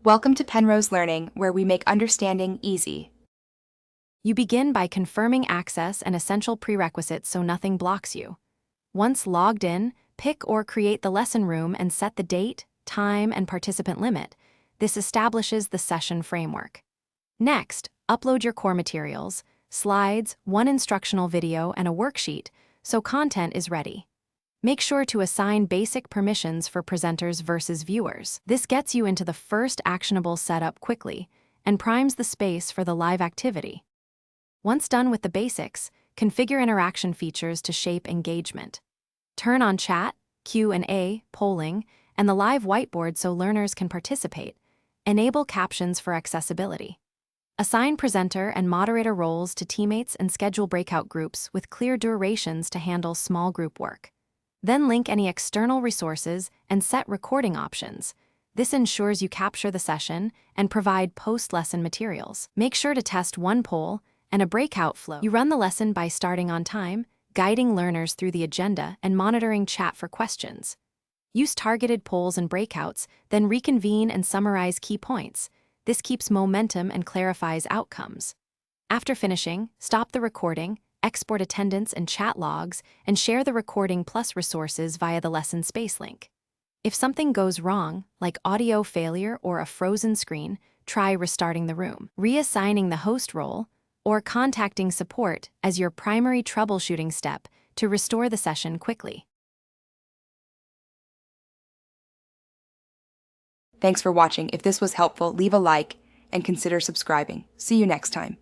Welcome to Penrose Learning, where we make understanding easy. You begin by confirming access and essential prerequisites so nothing blocks you. Once logged in, pick or create the lesson room and set the date, time, and participant limit. This establishes the session framework. Next, upload your core materials, slides, one instructional video, and a worksheet, so content is ready. Make sure to assign basic permissions for presenters versus viewers. This gets you into the first actionable setup quickly and primes the space for the live activity. Once done with the basics, configure interaction features to shape engagement. Turn on chat, Q&A, polling, and the live whiteboard so learners can participate. Enable captions for accessibility. Assign presenter and moderator roles to teammates and schedule breakout groups with clear durations to handle small group work. Then link any external resources and set recording options. This ensures you capture the session and provide post-lesson materials. Make sure to test one poll and a breakout flow. You run the lesson by starting on time, guiding learners through the agenda, and monitoring chat for questions. Use targeted polls and breakouts, then reconvene and summarize key points. This keeps momentum and clarifies outcomes. After finishing, stop the recording, export attendance and chat logs, and share the recording plus resources via the lesson space link. If something goes wrong, like audio failure or a frozen screen, try restarting the room, reassigning the host role, or contacting support as your primary troubleshooting step to restore the session quickly. Thanks for watching. If this was helpful, leave a like and consider subscribing. See you next time.